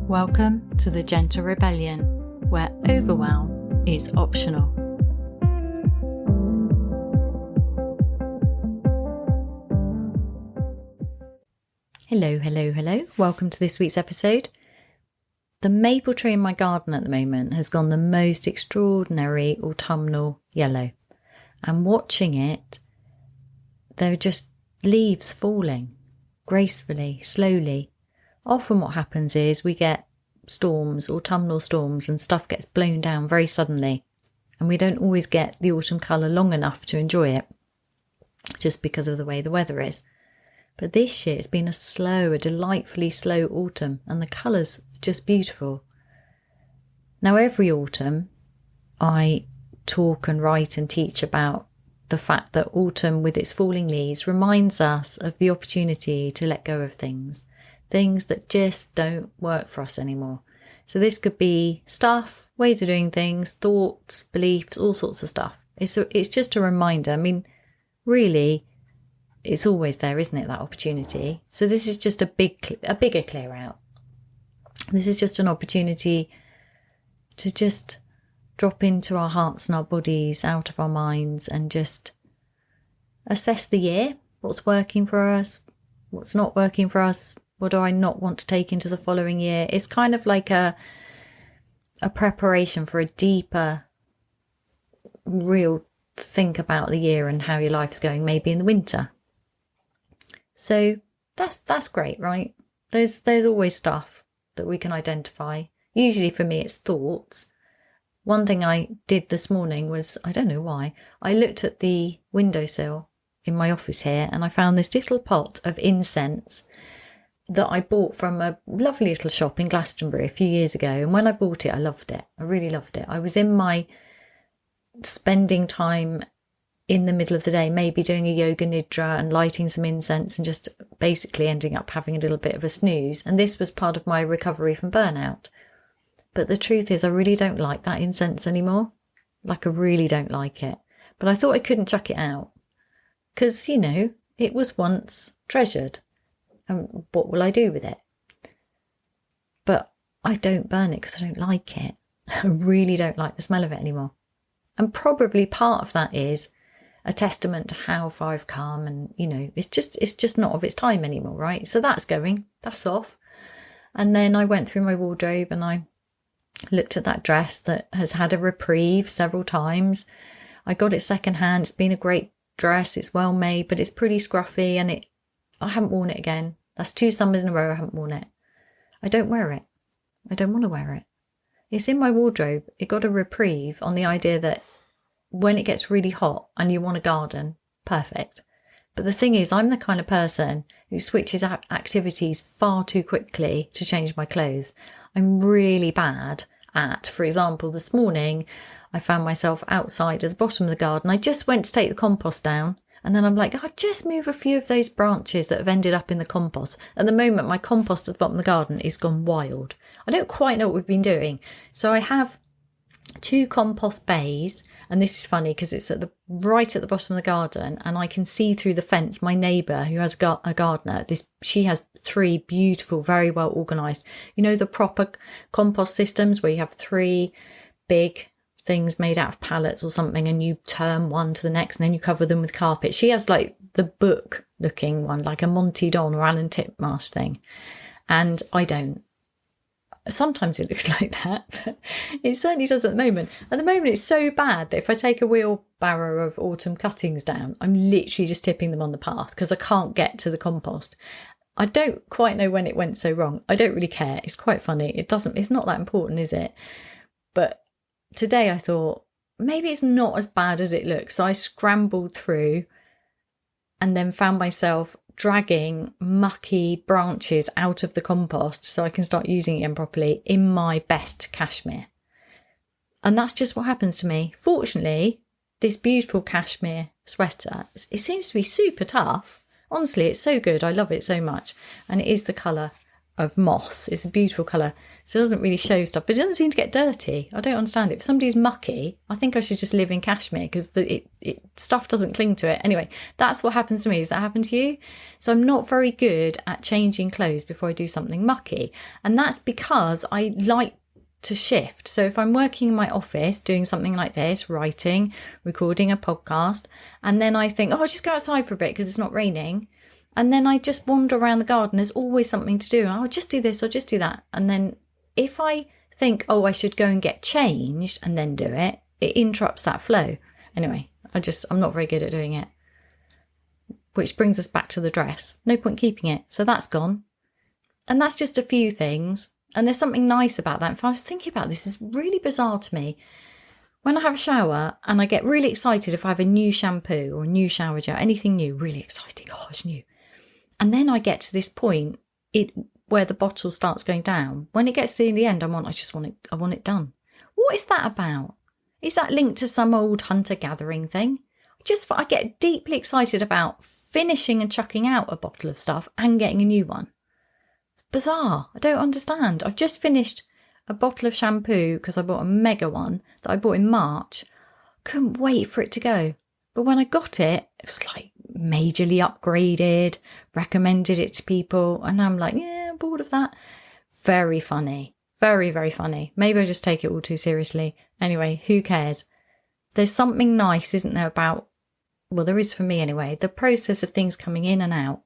Welcome to the Gentle Rebellion, where overwhelm is optional. Hello. Welcome to this week's episode. The maple tree in my garden at the moment has gone the most extraordinary autumnal yellow. And watching it, there are just leaves falling gracefully, slowly. Often what happens is we get storms, autumnal storms, and stuff gets blown down very suddenly. And we don't always get the autumn colour long enough to enjoy it, just because of the way the weather is. But this year it's been a delightfully slow autumn, and the colours are just beautiful. Now every autumn I talk and write and teach about the fact that autumn with its falling leaves reminds us of the opportunity to let go of things that just don't work for us anymore. So this could be stuff, ways of doing things, thoughts, beliefs, all sorts of stuff. It's just a reminder. I mean, really, it's always there, isn't it, that opportunity? So this is just a bigger clear out. This is just an opportunity to just drop into our hearts and our bodies, out of our minds, and just assess the year. What's working for us? What's not working for us? What do I not want to take into the following year? It's kind of like a preparation for a deeper, real think about the year and how your life's going, maybe in the winter. So that's great, right? There's always stuff that we can identify. Usually for me, it's thoughts. One thing I did this morning was, I don't know why, I looked at the windowsill in my office here and I found this little pot of incense that I bought from a lovely little shop in Glastonbury a few years ago. And when I bought it, I loved it. I really loved it. I was in my spending time in the middle of the day, maybe doing a yoga nidra and lighting some incense and just basically ending up having a little bit of a snooze. And this was part of my recovery from burnout. But the truth is, I really don't like that incense anymore. I really don't like it. But I thought I couldn't chuck it out because, it was once treasured. And what will I do with it? But I don't burn it because I don't like it. I really don't like the smell of it anymore. And probably part of that is a testament to how far I've come, and it's just not of its time anymore, right? So that's off. And then I went through my wardrobe and I looked at that dress that has had a reprieve several times. I got it secondhand. It's been a great dress. It's well made, but it's pretty scruffy, and I haven't worn it again. That's 2 summers in a row I haven't worn it. I don't wear it. I don't want to wear it. It's in my wardrobe. It got a reprieve on the idea that when it gets really hot and you want a garden, perfect. But the thing is, I'm the kind of person who switches activities far too quickly to change my clothes. I'm really bad at, for example, this morning, I found myself outside at the bottom of the garden. I just went to take the compost down. And then I'm like, I'll just move a few of those branches that have ended up in the compost. At the moment, my compost at the bottom of the garden is gone wild. I don't quite know what we've been doing. So I have 2 compost bays. And this is funny because it's right at the bottom of the garden. And I can see through the fence my neighbour who has a gardener. She has 3 beautiful, very well organised, the proper compost systems where you have 3 big things made out of pallets or something, and you turn one to the next and then you cover them with carpet. She has like the book looking one, like a Monty Don or Alan Titmarsh thing, and I don't. Sometimes it looks like that, but it certainly does at the moment. At the moment it's so bad that if I take a wheelbarrow of autumn cuttings down, I'm literally just tipping them on the path because I can't get to the compost. I don't quite know when it went so wrong. I don't really care. It's quite funny. It's not that important, is it? But today I thought, maybe it's not as bad as it looks. So I scrambled through and then found myself dragging mucky branches out of the compost so I can start using it again properly in my best cashmere. And that's just what happens to me. Fortunately, this beautiful cashmere sweater, it seems to be super tough. Honestly, it's so good. I love it so much. And it is the colour of moss. It's a beautiful colour. So it doesn't really show stuff, but it doesn't seem to get dirty. I don't understand it. If somebody's mucky, I think I should just live in cashmere because stuff doesn't cling to it. Anyway, that's what happens to me. Does that happen to you? So I'm not very good at changing clothes before I do something mucky. And that's because I like to shift. So if I'm working in my office doing something like this, writing, recording a podcast, and then I think, oh, I'll just go outside for a bit because it's not raining. And then I just wander around the garden. There's always something to do. I'll just do this, I'll just do that. And then if I think, oh, I should go and get changed and then do it, it interrupts that flow. Anyway, I'm not very good at doing it. Which brings us back to the dress. No point keeping it. So that's gone. And that's just a few things. And there's something nice about that. If I was thinking about this, it's really bizarre to me. When I have a shower and I get really excited if I have a new shampoo or a new shower gel, anything new, really exciting. Oh, it's new. And then I get to this point where the bottle starts going down. When it gets to the end, I want it done. What is that about? Is that linked to some old hunter-gathering thing? I get deeply excited about finishing and chucking out a bottle of stuff and getting a new one. Bizarre. I don't understand. I've just finished a bottle of shampoo because I bought a mega one that I bought in March. Couldn't wait for it to go. But when I got it, it was like majorly upgraded, recommended it to people. And I'm like, yeah, I'm bored of that. Very funny. Very, very funny. Maybe I just take it all too seriously. Anyway, who cares? There's something nice, isn't there, about, well, there is for me anyway, the process of things coming in and out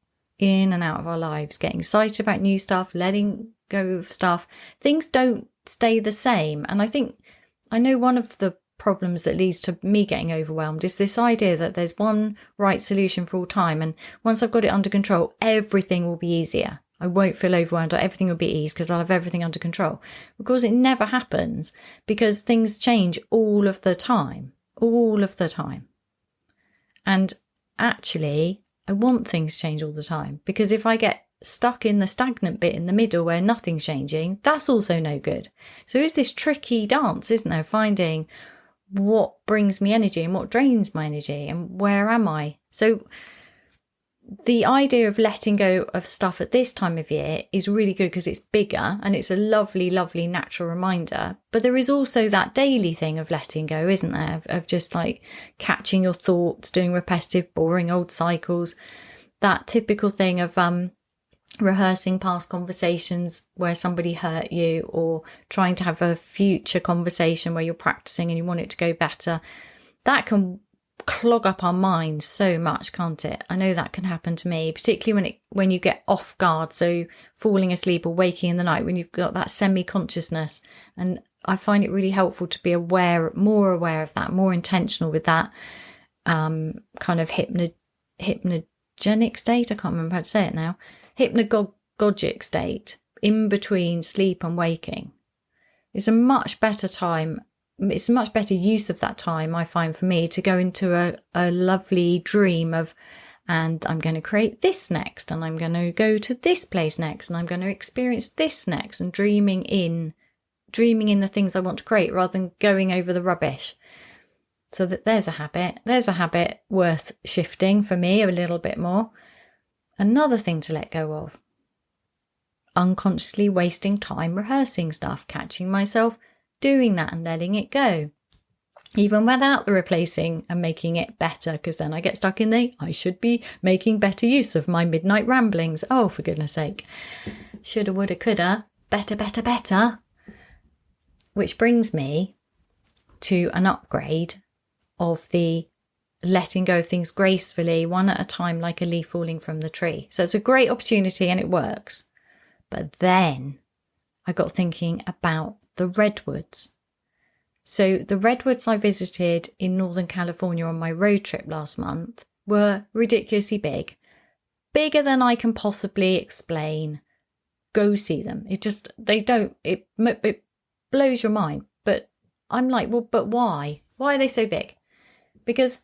of our lives, getting excited about new stuff, letting go of stuff. Things don't stay the same. And I know one of the problems that leads to me getting overwhelmed is this idea that there's one right solution for all time. And once I've got it under control, everything will be easier. I won't feel overwhelmed or everything will be easy because I'll have everything under control. Of course, it never happens because things change all of the time. And actually, I want things to change all the time because if I get stuck in the stagnant bit in the middle where nothing's changing, that's also no good. So it's this tricky dance, isn't there? Finding what brings me energy and what drains my energy and where am I? So the idea of letting go of stuff at this time of year is really good because it's bigger and it's a lovely, lovely natural reminder. But there is also that daily thing of letting go, isn't there? Of just like catching your thoughts, doing repetitive, boring old cycles. That typical thing of rehearsing past conversations where somebody hurt you or trying to have a future conversation where you're practicing and you want it to go better. That can clog up our minds so much, can't it? I know that can happen to me, particularly when you get off guard, so falling asleep or waking in the night when you've got that semi-consciousness. And I find it really helpful to be more aware of that, more intentional with that kind of hypnogenic state. I can't remember how to say it now. Hypnagogic state in between sleep and waking. It's a much better time. It's a much better use of that time, I find, for me to go into a lovely dream of, and I'm going to create this next, and I'm going to go to this place next, and I'm going to experience this next, and dreaming in the things I want to create rather than going over the rubbish. So there's a habit worth shifting for me a little bit more. Another thing to let go of. Unconsciously wasting time rehearsing stuff, catching myself doing that and letting it go, even without the replacing and making it better, because then I get stuck in I should be making better use of my midnight ramblings. Oh, for goodness sake. Shoulda, woulda, coulda. Better. Which brings me to an upgrade of the letting go of things gracefully, one at a time, like a leaf falling from the tree. So it's a great opportunity and it works. But then I got thinking about the redwoods. So the redwoods I visited in Northern California on my road trip last month were ridiculously big. Bigger than I can possibly explain. Go see them. It blows your mind. But I'm like, well, but why? Why are they so big? Because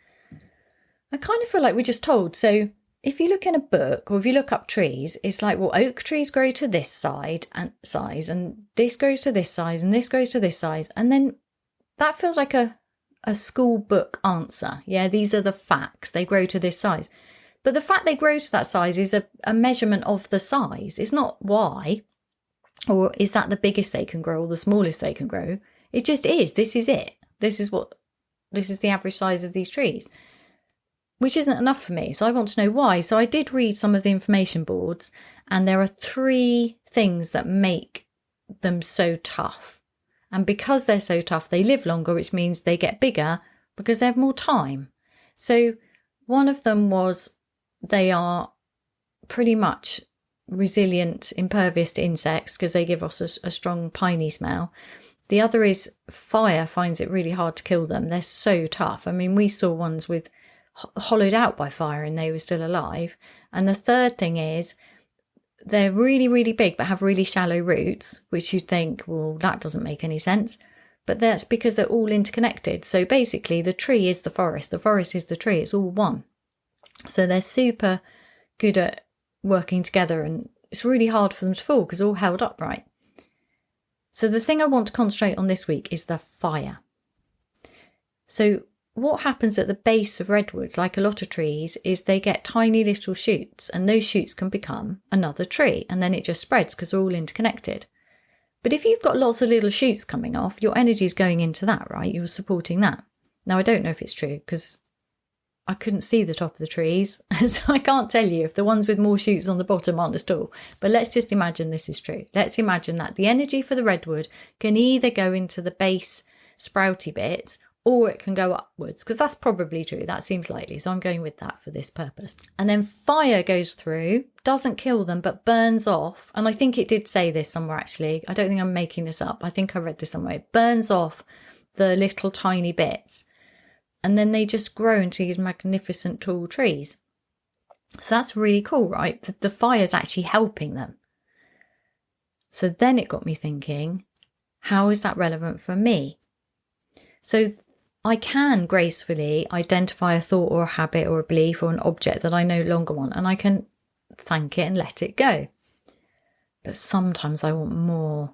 I kind of feel like we're just told. So if you look in a book or if you look up trees, it's like, well, oak trees grow to this size and this grows to this size and this grows to this size. And then that feels like a school book answer. Yeah, these are the facts. They grow to this size. But the fact they grow to that size is a measurement of the size. It's not why. Or is that the biggest they can grow or the smallest they can grow? It just is. This is it. This is the average size of these trees, which isn't enough for me. So I want to know why. So I did read some of the information boards, and there are 3 things that make them so tough. And because they're so tough, they live longer, which means they get bigger because they have more time. So one of them was they are pretty much resilient, impervious to insects because they give us a strong piney smell. The other is fire finds it really hard to kill them. They're so tough. I mean, we saw ones with hollowed out by fire and they were still alive. And the third thing is they're really, really big but have really shallow roots, which you'd think, well, that doesn't make any sense. But that's because they're all interconnected. So basically the tree is the forest is the tree, it's all one. So they're super good at working together, and it's really hard for them to fall because they're all held upright. So the thing I want to concentrate on this week is the fire. So what happens at the base of redwoods, like a lot of trees, is they get tiny little shoots, and those shoots can become another tree, and then it just spreads because they're all interconnected. But if you've got lots of little shoots coming off, your energy is going into that, right? You're supporting that. Now, I don't know if it's true because I couldn't see the top of the trees, so I can't tell you if the ones with more shoots on the bottom aren't as tall. But let's just imagine this is true. Let's imagine that the energy for the redwood can either go into the base sprouty bits or it can go upwards, because that's probably true. That seems likely, so I'm going with that for this purpose. And then fire goes through, doesn't kill them, but burns off. And I think it did say this somewhere, actually. I don't think I'm making this up. I think I read this somewhere. It burns off the little tiny bits. And then they just grow into these magnificent tall trees. So that's really cool, right? The fire's actually helping them. So then it got me thinking, how is that relevant for me? So I can gracefully identify a thought or a habit or a belief or an object that I no longer want, and I can thank it and let it go. But sometimes I want more.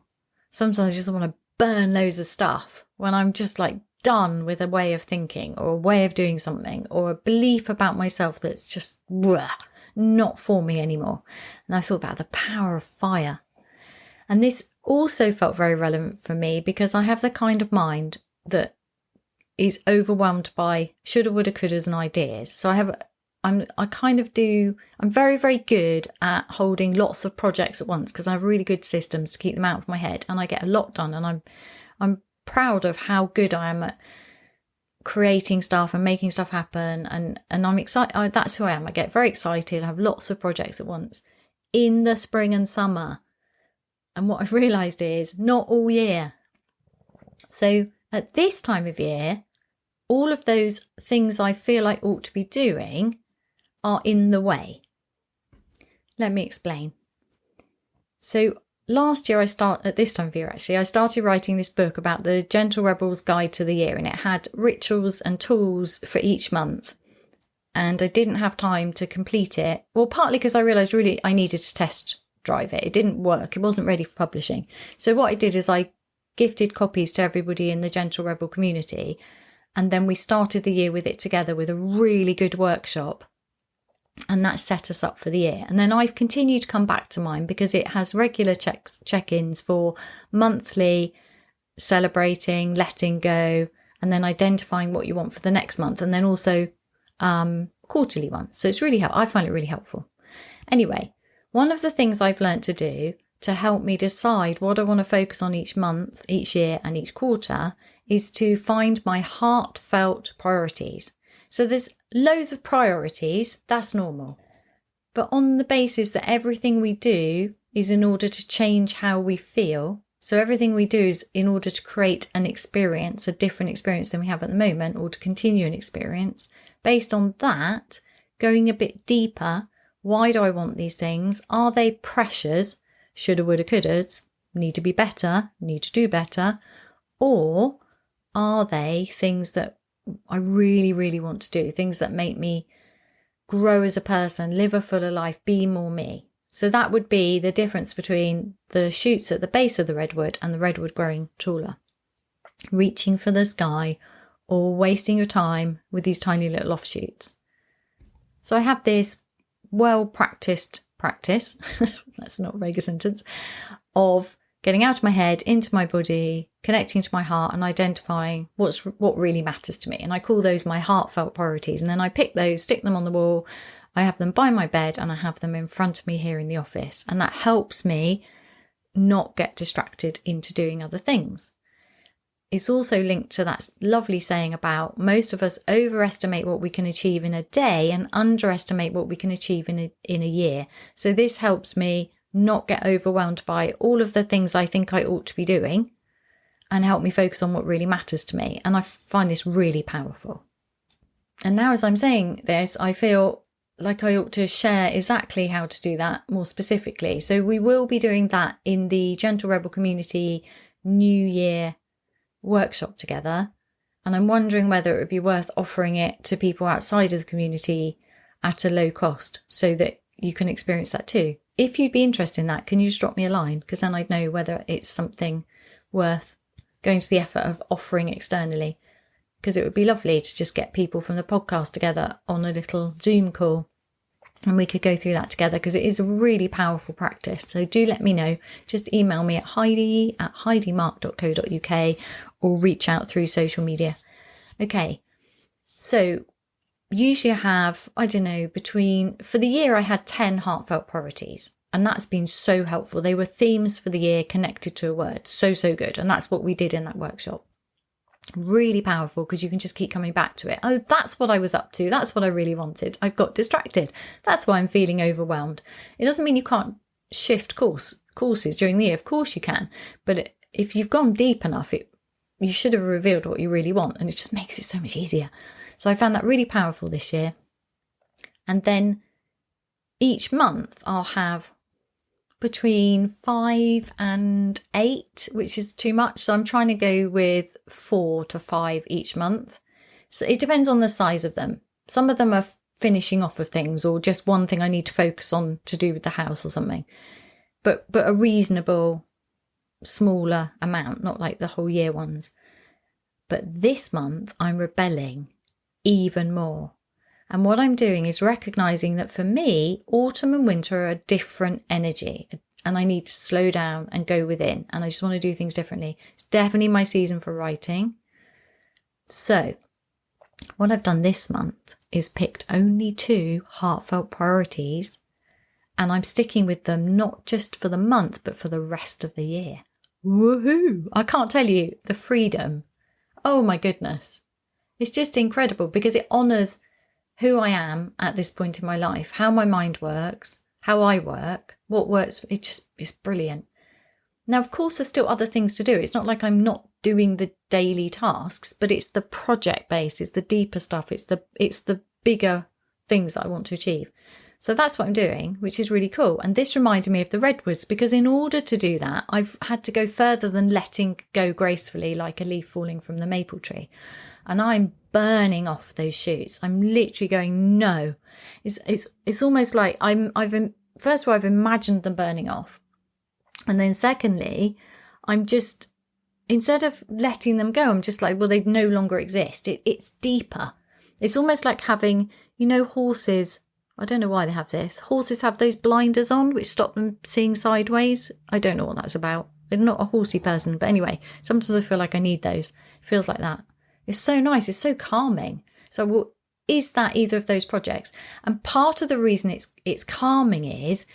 Sometimes I just want to burn loads of stuff when I'm just like done with a way of thinking or a way of doing something or a belief about myself that's just not for me anymore. And I thought about the power of fire. And this also felt very relevant for me because I have the kind of mind that is overwhelmed by shoulda, woulda, couldas and ideas. So I'm very, very good at holding lots of projects at once because I have really good systems to keep them out of my head, and I get a lot done, and I'm proud of how good I am at creating stuff and making stuff happen, and I'm excited. That's who I am. I get very excited. I have lots of projects at once in the spring and summer. And what I've realised is not all year. So at this time of year, all of those things I feel I ought to be doing are in the way. Let me explain. So last year, at this time of year, actually, I started writing this book about the Gentle Rebel's Guide to the Year, and it had rituals and tools for each month. And I didn't have time to complete it. Well, partly because I realised really I needed to test drive it. It didn't work. It wasn't ready for publishing. So what I did is I gifted copies to everybody in the Gentle Rebel community. And then we started the year with it together with a really good workshop. And that set us up for the year. And then I've continued to come back to mine because it has regular check-ins for monthly celebrating, letting go, and then identifying what you want for the next month. And then also quarterly ones. So it's really I find it really helpful. Anyway, one of the things I've learned to do to help me decide what I want to focus on each month, each year, and each quarter is to find my heartfelt priorities. So there's loads of priorities, that's normal. But on the basis that everything we do is in order to change how we feel. So everything we do is in order to create an experience, a different experience than we have at the moment, or to continue an experience. Based on that, going a bit deeper, why do I want these things? Are they pressures? Shoulda, woulda, couldas, need to be better, need to do better? Or are they things that I really, really want to do? Things that make me grow as a person, live a fuller life, be more me. So that would be the difference between the shoots at the base of the redwood and the redwood growing taller. Reaching for the sky or wasting your time with these tiny little offshoots. So I have this well-practiced practice, that's not a very good sentence, of getting out of my head, into my body, connecting to my heart and identifying what really matters to me. And I call those my heartfelt priorities. And then I pick those, stick them on the wall. I have them by my bed and I have them in front of me here in the office. And that helps me not get distracted into doing other things. It's also linked to that lovely saying about most of us overestimate what we can achieve in a day and underestimate what we can achieve in a year. So this helps me not get overwhelmed by all of the things I think I ought to be doing and help me focus on what really matters to me. And I find this really powerful. And now as I'm saying this, I feel like I ought to share exactly how to do that more specifically. So we will be doing that in the Gentle Rebel Community New Year workshop together. And I'm wondering whether it would be worth offering it to people outside of the community at a low cost so that you can experience that too. If you'd be interested in that, can you just drop me a line? Because then I'd know whether it's something worth going to the effort of offering externally. Because it would be lovely to just get people from the podcast together on a little Zoom call. And we could go through that together because it is a really powerful practice. So do let me know. Just email me at heidi@heidimarke.co.uk or reach out through social media. Okay, so usually I have, for the year I had 10 heartfelt priorities. And that's been so helpful. They were themes for the year connected to a word. So good. And that's what we did in that workshop. Really powerful because you can just keep coming back to it. Oh, that's what I was up to. That's what I really wanted. I got distracted. That's why I'm feeling overwhelmed. It doesn't mean you can't shift courses during the year. Of course you can. But if you've gone deep enough, you should have revealed what you really want. And it just makes it so much easier. So I found that really powerful this year. And then each month I'll have between 5 and 8, which is too much. So I'm trying to go with 4 to 5 each month. So it depends on the size of them. Some of them are finishing off of things or just one thing I need to focus on to do with the house or something. But a reasonable, smaller amount, not like the whole year ones. But this month I'm rebelling even more. And what I'm doing is recognizing that for me, autumn and winter are a different energy and I need to slow down and go within. And I just want to do things differently. It's definitely my season for writing. So what I've done this month is picked only 2 heartfelt priorities and I'm sticking with them not just for the month, but for the rest of the year. Woohoo! I can't tell you the freedom. Oh my goodness. It's just incredible because it honours who I am at this point in my life, how my mind works, how I work, what works. It's brilliant. Now, of course, there's still other things to do. It's not like I'm not doing the daily tasks, but it's the project base, it's the deeper stuff, it's the bigger things that I want to achieve. So that's what I'm doing, which is really cool. And this reminded me of the redwoods because in order to do that, I've had to go further than letting go gracefully like a leaf falling from the maple tree. And I'm burning off those shoots. I'm literally going, no. It's almost like first of all, I've imagined them burning off. And then secondly, I'm just, instead of letting them go, I'm just like, well, they no longer exist. It's deeper. It's almost like having, horses. I don't know why they have this. Horses have those blinders on, which stop them seeing sideways. I don't know what that's about. I'm not a horsey person, but anyway, sometimes I feel like I need those. It feels like that. It's so nice. It's so calming. So, well, is that either of those projects? And part of the reason it's calming is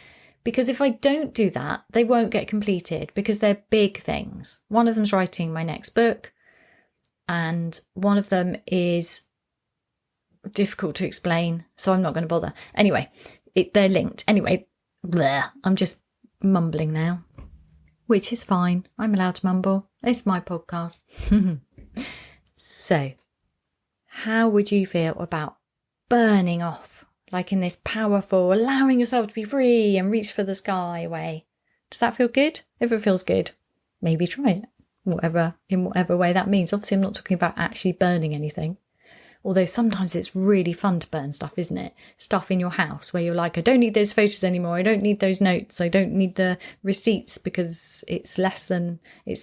because if I don't do that, they won't get completed because they're big things. One of them's writing my next book, and one of them is difficult to explain, so I'm not going to bother. Anyway, they're linked. Anyway, I'm just mumbling now, which is fine. I'm allowed to mumble. It's my podcast. So, how would you feel about burning off, like in this powerful, allowing yourself to be free and reach for the sky way? Does that feel good? If it feels good, maybe try it, in whatever way that means. Obviously, I'm not talking about actually burning anything. Although sometimes it's really fun to burn stuff, isn't it? Stuff in your house where you're like, I don't need those photos anymore. I don't need those notes. I don't need the receipts because it's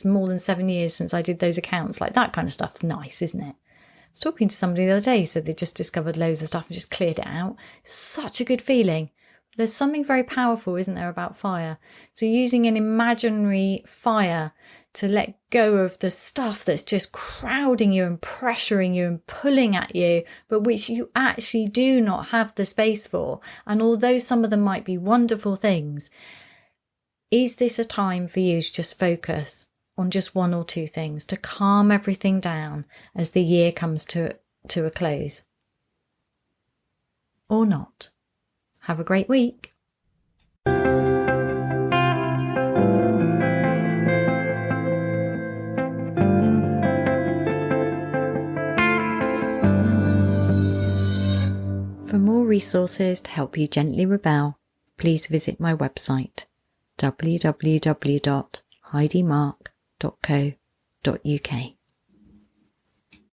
more than 7 years since I did those accounts. Like that kind of stuff's nice, isn't it? I was talking to somebody the other day, so they just discovered loads of stuff and just cleared it out. Such a good feeling. There's something very powerful, isn't there, about fire? So using an imaginary fire to let go of the stuff that's just crowding you and pressuring you and pulling at you, but which you actually do not have the space for. And although some of them might be wonderful things, is this a time for you to just focus on just one or two things to calm everything down as the year comes to a close? Or not? Have a great week. For more resources to help you gently rebel, please visit my website www.heidimarke.co.uk.